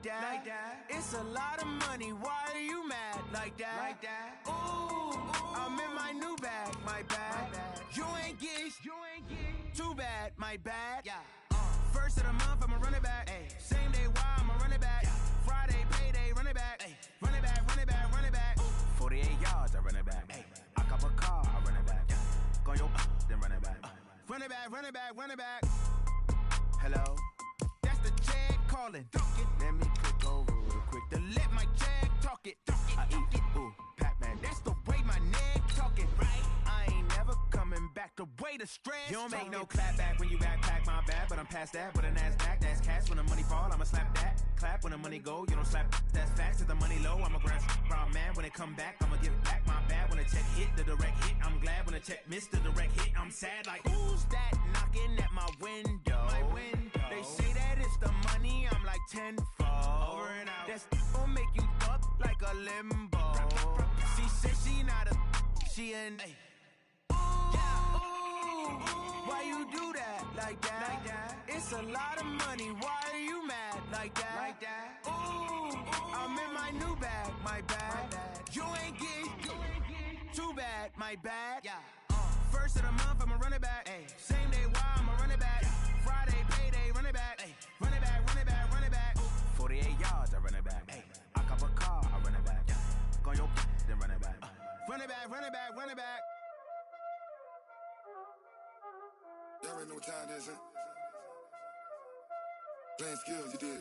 like that. It's a lot of money, why are you mad like that? Ooh, I'm in my new bag, my bad. You ain't getting too bad, my bad. First of the month, I'ma run it back. Same day, why I'ma run it back. Friday, payday, run it back. Run it back, run it back, run it back. 48 yards, I run it back. I cop a car, I run it back. Go yo, then run it back. Run it back, run it back, run it back. Hello? That's the jag calling. Let me click over real quick to let my jag talk it. I eat it, ooh, Pac-Man. That's the way my neck talking, right? I ain't never coming back the way the stress. You don't make no clap back when you backpack, my bad, but I'm past that. With a NASDAQ, that's cash. When the money fall, I'ma slap that. Clap when the money go, you don't slap. That's facts. If the money low, I'ma grab brown man. When it come back, I'ma give back my bad. When the check hit, the direct hit, I'm glad. When the check missed the direct hit, I'm sad. Like, who's that knocking at my window? They say that it's the money, I'm like tenfold. Over and out. That's gon' make you up like a limbo. She said she not a, she an. Why you do that like that? It's a lot of money, why are you mad like that? Ooh, I'm in my new bag, my bad. You ain't getting too bad, my bad. First of the month, I'ma run it back. Same day, why I'ma run it back. Friday, payday, run it back. Run it back, run it back, run it back. 48 yards, I run it back. I cop a car, I run it back. Go yo, then run it back. Run it back, run it back, run it back. Y'all already know what time it is, huh? Playing skills, you did.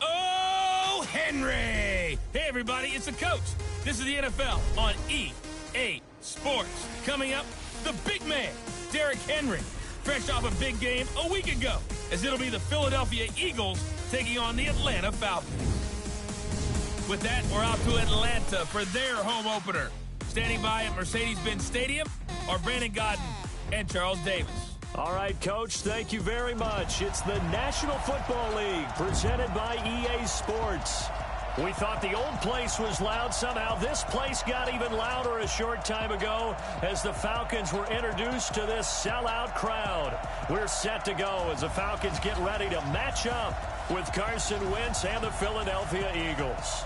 Oh, Henry! Hey, everybody, it's the coach. This is the NFL on EA Sports. Coming up, the big man, Derrick Henry, fresh off a big game a week ago, as it'll be the Philadelphia Eagles taking on the Atlanta Falcons. With that, we're out to Atlanta for their home opener. Standing by at Mercedes-Benz Stadium are Brandon Godden and Charles Davis. All right, Coach, thank you very much. It's the National Football League presented by EA Sports. We thought the old place was loud. Somehow this place got even louder a short time ago as the Falcons were introduced to this sellout crowd. We're set to go as the Falcons get ready to match up with Carson Wentz and the Philadelphia Eagles.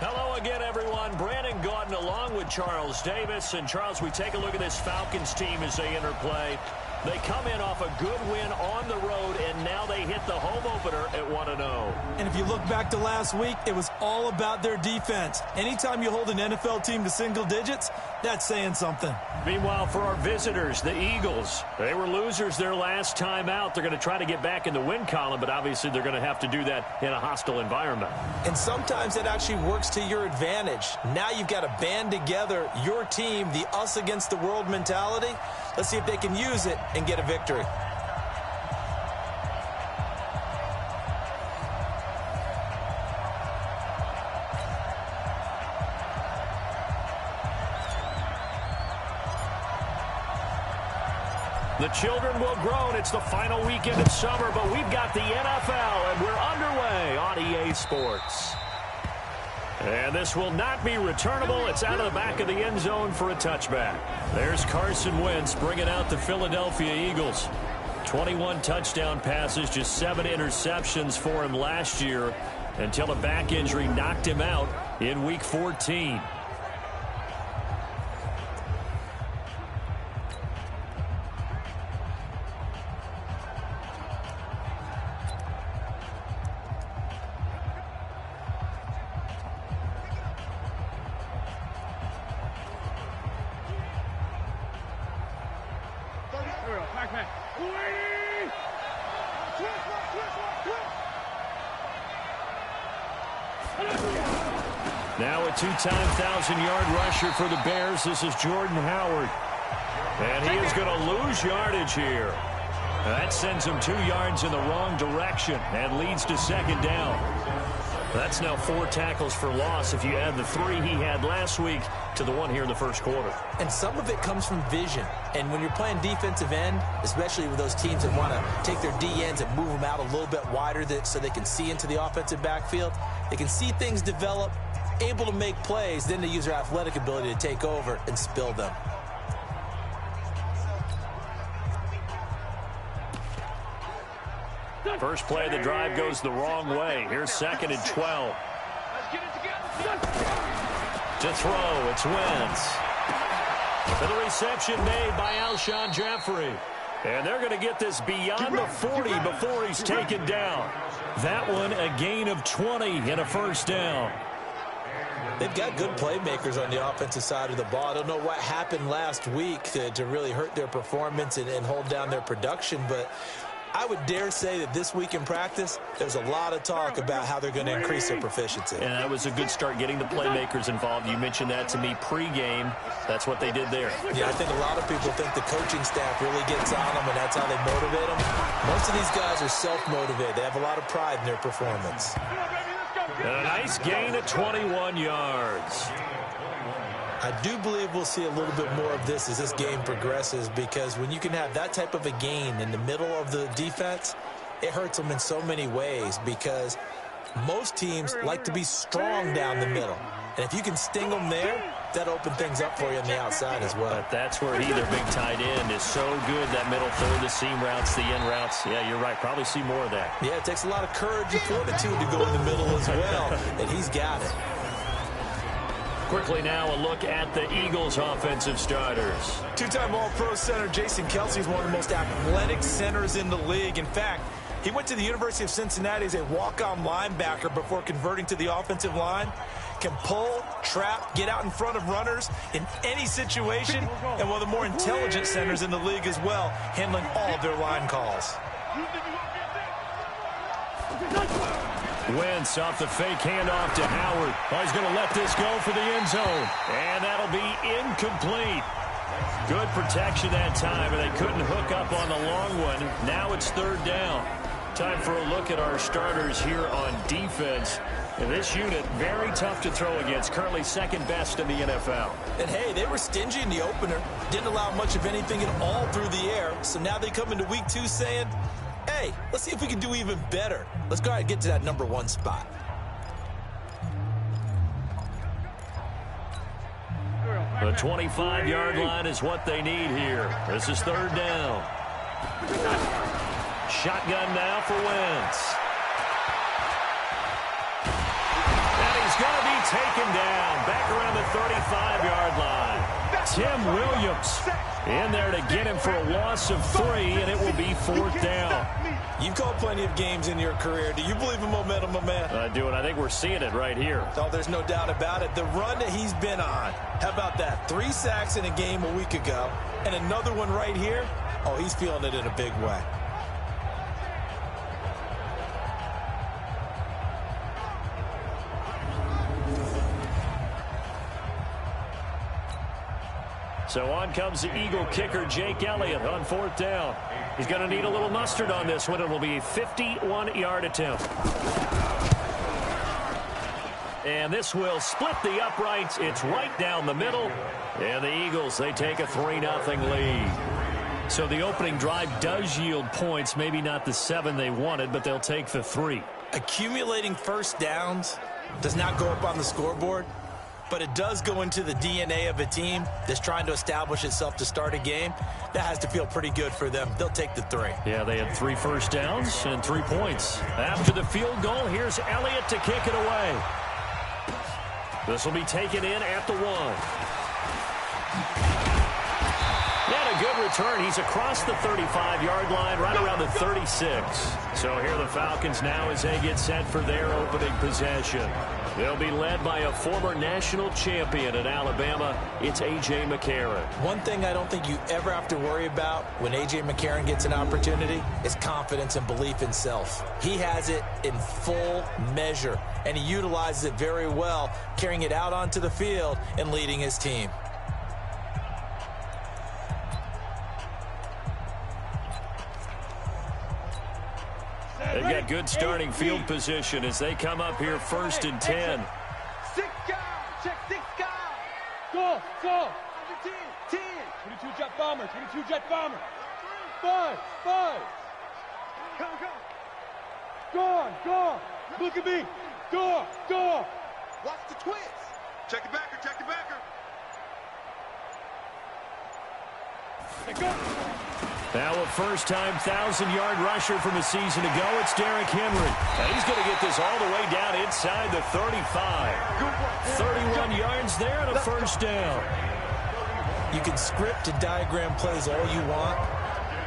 Hello again, everyone. Brandon Gaudin along with Charles Davis. And, Charles, we take a look at this Falcons team as they interplay. They come in off a good win on the road, and now they hit the home opener at 1-0. And if you look back to last week, it was all about their defense. Anytime you hold an NFL team to single digits, that's saying something. Meanwhile, for our visitors, the Eagles, they were losers their last time out. They're going to try to get back in the win column, but obviously they're going to have to do that in a hostile environment. And sometimes it actually works to your advantage. Now you've got to band together your team, the us against the world mentality. Let's see if they can use it and get a victory. The children will grow, and it's the final weekend of summer, but we've got the NFL, and we're underway on EA Sports. And this will not be returnable. It's out of the back of the end zone for a touchback. There's Carson Wentz bringing out the Philadelphia Eagles. 21 touchdown passes, just 7 interceptions for him last year until a back injury knocked him out in Week 14. Now a two-time 1,000-yard rusher for the Bears. This is Jordan Howard. And he is going to lose yardage here. That sends him 2 yards in the wrong direction and leads to second down. That's now 4 tackles for loss if you add the 3 he had last week to the 1 here in the first quarter. And some of it comes from vision. And when you're playing defensive end, especially with those teams that want to take their D-ends and move them out a little bit wider so they can see into the offensive backfield, they can see things develop, able to make plays, then they use their athletic ability to take over and spill them. First play of the drive goes the wrong way. Here's 2nd and 12. To throw, it's Wentz. For the reception made by Alshon Jeffrey. And they're going to get this beyond the 40 before he's taken down. That one a gain of 20 and a first down. They've got good playmakers on the offensive side of the ball. I don't know what happened last week to really hurt their performance and hold down their production, but I would dare say that this week in practice, there's a lot of talk about how they're going to increase their proficiency. And that was a good start getting the playmakers involved. You mentioned that to me pregame. That's what they did there. Yeah, I think a lot of people think the coaching staff really gets on them, and that's how they motivate them. Most of these guys are self-motivated. They have a lot of pride in their performance. And a nice gain of 21 yards. I do believe we'll see a little bit more of this as this game progresses, because when you can have that type of a gain in the middle of the defense, it hurts them in so many ways, because most teams like to be strong down the middle. And if you can sting them there, that opens things up for you on the outside as well. But that's where their big tight end is so good, that middle third, the seam routes, the in routes. Yeah, you're right. Probably see more of that. Yeah, it takes a lot of courage and fortitude to go in the middle as well, and he's got it. Quickly now, a look at the Eagles' offensive starters. Two-time All-Pro center Jason Kelce is one of the most athletic centers in the league. In fact, he went to the University of Cincinnati as a walk-on linebacker before converting to the offensive line. Can pull, trap, get out in front of runners in any situation, and one of the more intelligent centers in the league as well, handling all of their line calls. Wentz off the fake handoff to Howard. Oh, he's going to let this go for the end zone. And that'll be incomplete. Good protection that time, and they couldn't hook up on the long one. Now it's 3rd down. Time for a look at our starters here on defense. And this unit, very tough to throw against. Currently 2nd best in the NFL. And, hey, they were stingy in the opener. Didn't allow much of anything at all through the air. So now they come into week 2 saying, hey, let's see if we can do even better. Let's go ahead and get to that number 1 spot. The 25-yard line is what they need here. This is 3rd down. Shotgun now for Wentz. And he's going to be taken down back around the 35-yard line. Tim Williams in there to get him for a loss of 3, and it will be 4th down. You've called plenty of games in your career. Do you believe in momentum, my man? I do, and I think we're seeing it right here. Oh, there's no doubt about it. The run that he's been on, how about that? 3 sacks in a game a week ago, and another one right here. Oh, he's feeling it in a big way. So on comes the Eagle kicker, Jake Elliott, on 4th down. He's going to need a little mustard on this one. It will be a 51-yard attempt. And this will split the uprights. It's right down the middle. And the Eagles, they take a 3-0 lead. So the opening drive does yield points. Maybe not the 7 they wanted, but they'll take the 3. Accumulating first downs does not go up on the scoreboard, but it does go into the DNA of a team that's trying to establish itself to start a game. That has to feel pretty good for them. They'll take the 3. Yeah, they had 3 first downs and 3 points. After the field goal, here's Elliott to kick it away. This will be taken in at the 1. And a good return. He's across the 35-yard line, right around the 36. So here the Falcons now as they get set for their opening possession. They'll be led by a former national champion in Alabama. It's A.J. McCarron. One thing I don't think you ever have to worry about when A.J. McCarron gets an opportunity is confidence and belief in self. He has it in full measure, and he utilizes it very well, carrying it out onto the field and leading his team. They've got good starting field position as they come up here 1st and 10. 6 guys, check 6 guys. Go, go. 10. 22 jet bomber, 22 jet bomber. 5. Come. Go on. Look at me. Go. Watch the twist. Check the backer. Go. Now a first-time 1,000-yard rusher from a season ago, it's Derrick Henry. And he's going to get this all the way down inside the 35. 31 yards there and a first down. You can script and diagram plays all you want,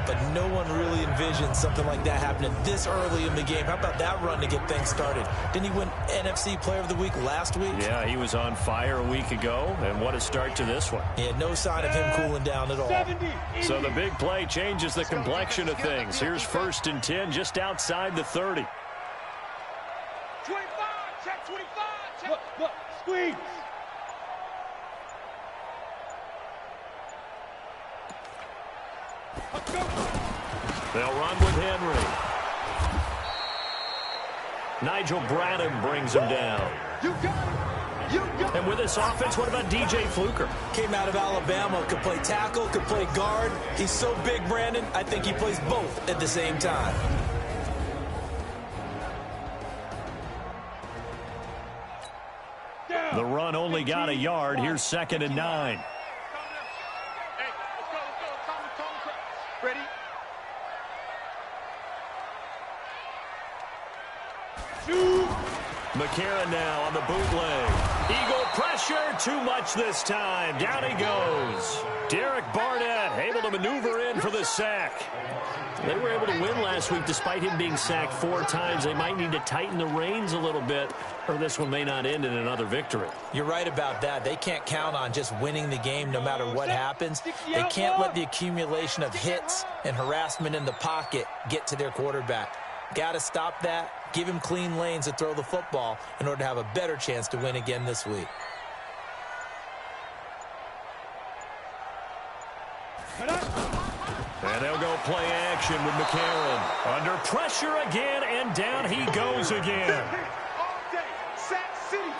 but no one really envisions something like that happening this early in the game. How about that run to get things started? Didn't he win NFC Player of the Week last week? Yeah, he was on fire a week ago, and what a start to this one. Yeah, no sign of him cooling down at all. 70, So the big play changes the complexion of things. Here's 1st and 10 just outside the 30. 25, check 25, check. Look, squeeze. Let's go. They'll run with Henry. Nigel Bradham brings him down. You got it. You got it. And with this offense, what about DJ Fluker? Came out of Alabama, could play tackle, could play guard. He's so big, Brandon, I think he plays both at the same time. The run only got a yard. Here's 2nd and 9. Hey, let's go. Ready? Shoot. McCarron now on the bootleg. Eagle pressure, too much this time. Down he goes. Derek Barnett able to maneuver in for the sack. They were able to win last week despite him being sacked 4 times. They might need to tighten the reins a little bit, or this one may not end in another victory. You're right about that. They can't count on just winning the game no matter what happens. They can't let the accumulation of hits and harassment in the pocket get to their quarterback. Got to stop that. Give him clean lanes to throw the football in order to have a better chance to win again this week. And they'll go play action with McCarron. Under pressure again, and down he goes again.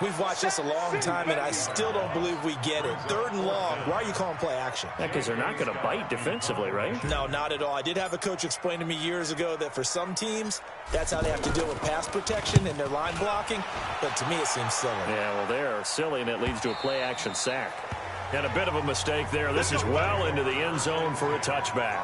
We've watched this a long time, and I still don't believe we get it. 3rd and long. Why are you calling play action? Because they're not going to bite defensively, right? No, not at all. I did have a coach explain to me years ago that for some teams, that's how they have to deal with pass protection and their line blocking. But to me, it seems silly. Yeah, well, they're silly, and it leads to a play-action sack. And a bit of a mistake there. This is well into the end zone for a touchback.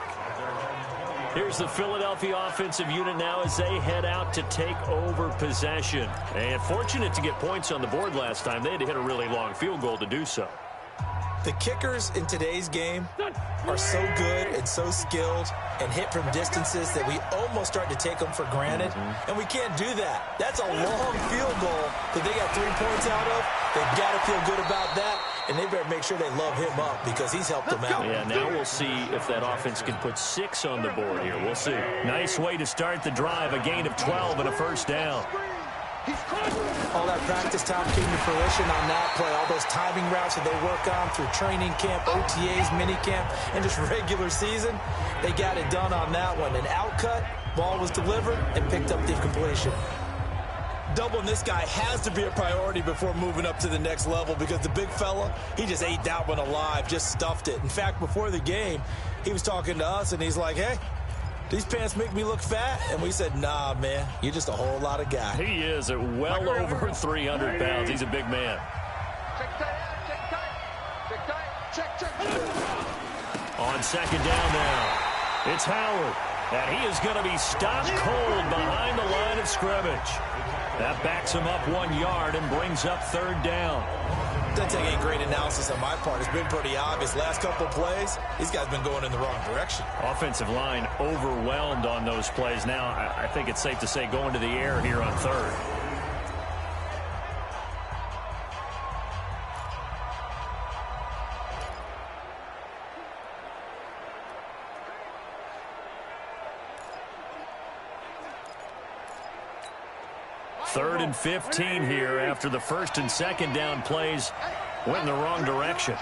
Here's the Philadelphia offensive unit now as they head out to take over possession. And fortunate to get points on the board last time. They had to hit a really long field goal to do so. The kickers in today's game are so good and so skilled and hit from distances that we almost start to take them for granted. And we can't do that. That's a long field goal that they got 3 points out of. They've got to feel good about that. And they better make sure they love him up because he's helped them out. Yeah, now we'll see if that offense can put 6 on the board here. We'll see. Nice way to start the drive. A gain of 12 and a first down. All that practice time came to fruition on that play. All those timing routes that they work on through training camp, OTAs, mini camp, and just regular season, they got it done on that one. An outcut, ball was delivered, and picked up the completion. Doubling this guy has to be a priority before moving up to the next level because the big fella, he just ate that one alive, just stuffed it. In fact, before the game, he was talking to us, and he's like, hey, these pants make me look fat? And we said, nah, man, you're just a whole lot of guy. He is at well over 300 pounds. He's a big man. On 2nd down now, it's Howard. And he is going to be stopped cold behind the line of scrimmage. That backs him up 1 yard and brings up 3rd down. Doesn't take any great analysis on my part. It's been pretty obvious. Last couple of plays, these guys been going in the wrong direction. Offensive line overwhelmed on those plays. Now, I think it's safe to say going to the air here on 3rd. Third and 15 here after the 1st and 2nd down plays went in the wrong direction.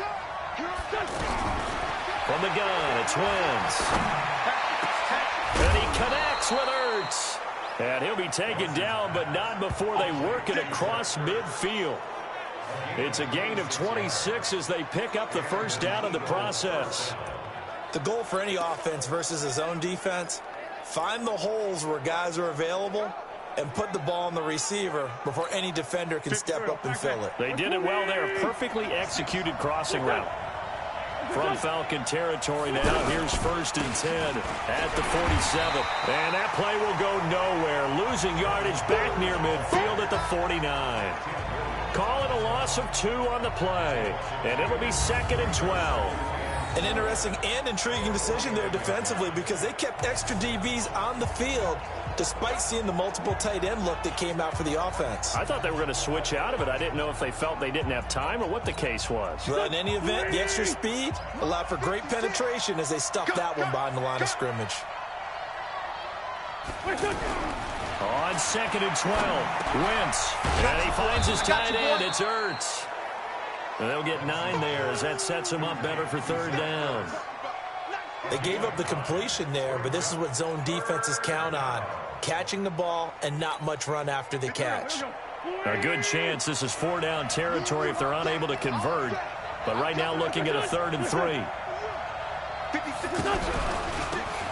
From the gun, it's Wentz. And he connects with Ertz. And he'll be taken down, but not before they work it across midfield. It's a gain of 26 as they pick up the first down in the process. The goal for any offense versus his own defense, find the holes where guys are available and put the ball on the receiver before any defender can step up and fill it. They did it well there. Perfectly executed crossing route. from Falcon territory now. Here's 1st and 10 at the 47. And that play will go nowhere. Losing yardage back near midfield at the 49. Call it a loss of 2 on the play. And it'll be 2nd and 12. An interesting and intriguing decision there defensively because they kept extra DBs on the field despite seeing the multiple tight end look that came out for the offense. I thought they were going to switch out of it. I didn't know if they felt they didn't have time or what the case was. Well, in any event, the extra speed allowed for great penetration as they stuffed that one behind the line of scrimmage. On 2nd and 12, Wentz. And he finds his tight end. It's Ertz. And they'll get 9 there as that sets them up better for 3rd down. They gave up the completion there, but this is what zone defenses count on. Catching the ball and not much run after the catch. A good chance this is 4-down territory if they're unable to convert. But right now looking at a 3rd and 3.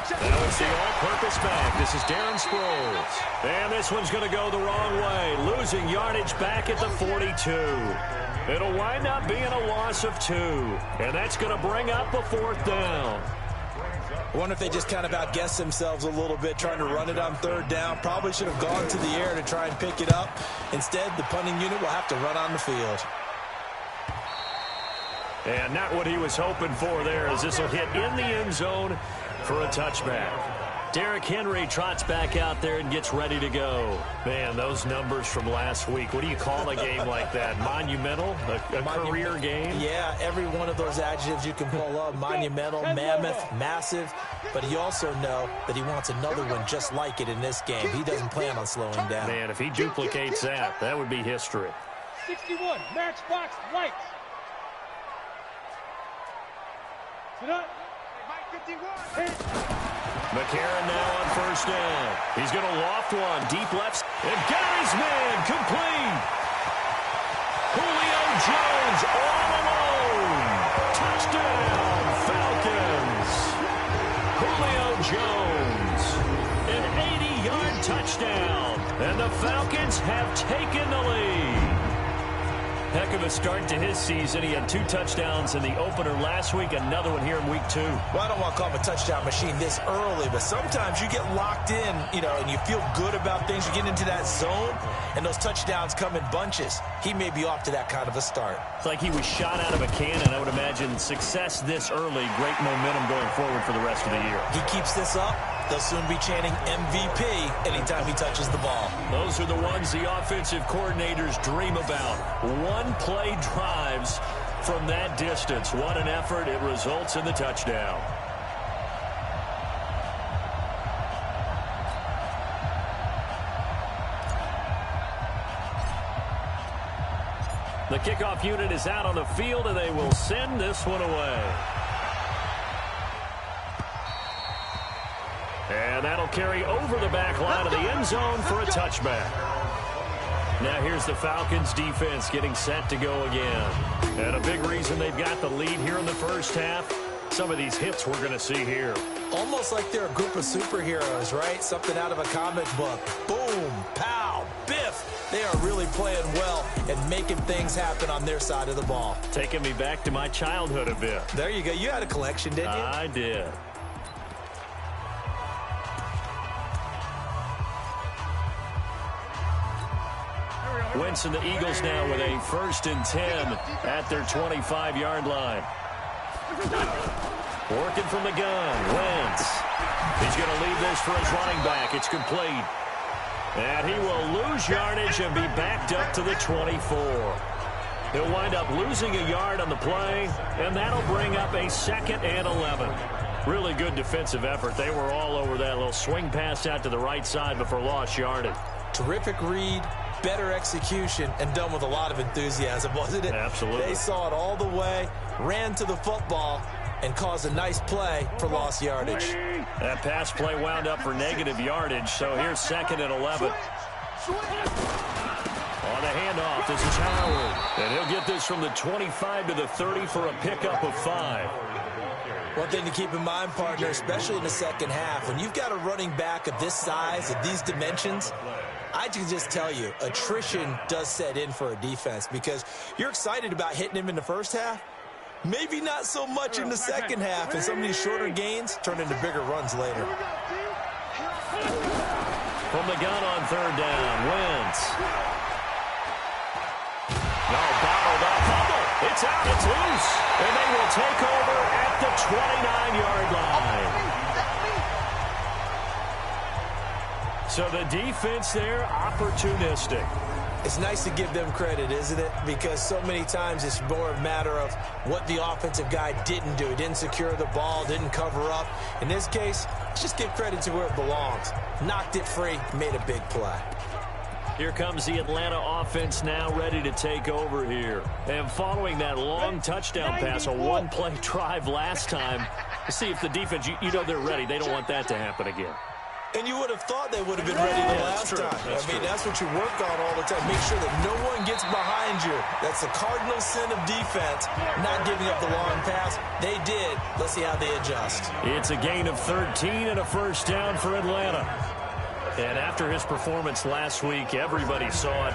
That was the all-purpose back. This is Darren Sproles. And this one's going to go the wrong way. Losing yardage back at the 42. It'll wind up being a loss of 2. And that's going to bring up a 4th down. I wonder if they just kind of outguessed themselves a little bit trying to run it on 3rd down. Probably should have gone to the air to try and pick it up. Instead, the punting unit will have to run on the field. And not what he was hoping for there as this will hit in the end zone for a touchback. Derrick Henry trots back out there and gets ready to go. Man, those numbers from last week. What do you call a game like that? Monumental? A career game? Yeah, every one of those adjectives you can pull up. Monumental, mammoth, massive. But you also know that he wants another one just like it in this game. He doesn't plan on slowing down. Man, if he duplicates that, that would be history. 61, matchbox lights. Sit up. McCarron now on 1st down. He's going to loft one. Deep left. And Gary's man complete. Julio Jones all alone. Touchdown, Falcons. Julio Jones. An 80-yard touchdown. And the Falcons have taken the lead. Heck of a start to his season. He had 2 touchdowns in the opener last week, another one here in week 2. Well, I don't want to call him a touchdown machine this early, but sometimes you get locked in, and you feel good about things. You get into that zone, and those touchdowns come in bunches. He may be off to that kind of a start. It's like he was shot out of a cannon. I would imagine success this early, great momentum going forward for the rest of the year. He keeps this up, they'll soon be chanting MVP anytime he touches the ball. Those are the ones the offensive coordinators dream about. One-play drives from that distance. What an effort. It results in the touchdown. The kickoff unit is out on the field, and they will send this one away. And that'll carry over the back line of the end zone for a touchback. Now here's the Falcons defense getting set to go again. And a big reason they've got the lead here in the first half, some of these hits we're going to see here. Almost like they're a group of superheroes, right? Something out of a comic book. Boom, pow, biff. They are really playing well and making things happen on their side of the ball. Taking me back to my childhood a bit. There you go. You had a collection, didn't you? I did. Wentz and the Eagles now with a 1st and 10 at their 25-yard line. Working from the gun, Wentz. He's going to leave this for his running back. It's complete. And he will lose yardage and be backed up to the 24. He'll wind up losing a yard on the play, and that'll bring up a 2nd and 11. Really good defensive effort. They were all over that little swing pass out to the right side before lost yardage. Terrific read, better execution, and done with a lot of enthusiasm, wasn't it? Absolutely. They saw it all the way, ran to the football, and caused a nice play for lost yardage. That pass play wound up for negative yardage, so here's 2nd and 11. On the handoff, this is Howard. And he'll get this from the 25 to the 30 for a pickup of 5. One thing to keep in mind, partner, especially in the second half, when you've got a running back of this size, of these dimensions, I can just tell you, attrition does set in for a defense because you're excited about hitting him in the first half, Maybe not so much in the second half, and some of these shorter gains turn into bigger runs later. From the gun on third down, Wentz. No, bottled up. Fumble. It's out. It's loose. And they will take over at the 29-yard line. So the defense there, opportunistic. It's nice to give them credit, isn't it? Because so many times it's more a matter of what the offensive guy didn't do. He didn't secure the ball, didn't cover up. In this case, just give credit to where it belongs. Knocked it free, made a big play. Here comes the Atlanta offense now ready to take over here. And following that long touchdown pass, a one-play drive last time, to see if the defense, you know they're ready. They don't want that to happen again. And you would have thought they would have been ready the last time. That's what you work on all the time. Make sure that no one gets behind you. That's the cardinal sin of defense, not giving up the long pass. They did. Let's see how they adjust. It's a gain of 13 and a first down for Atlanta. And after his performance last week, everybody saw it